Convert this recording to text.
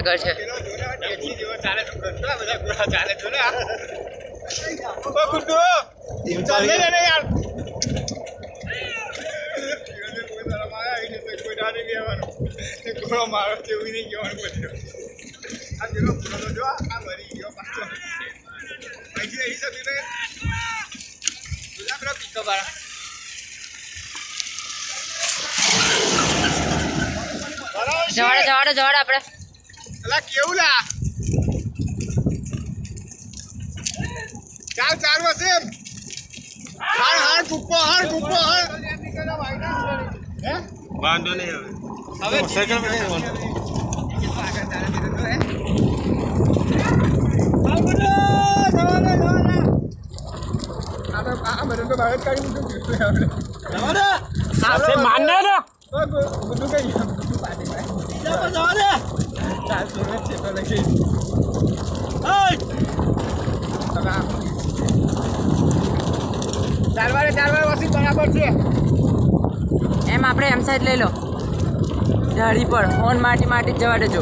આગળ છે. જવાડે આપણે કેવું લા ચાલ વસે હાર ગુપ્પો વાંધો નહીં હવે સાયકલ માં એમ આપણે એમ સાઈડ લઈ લો ડાળી પર ફોન માટી જ જવા દેજો.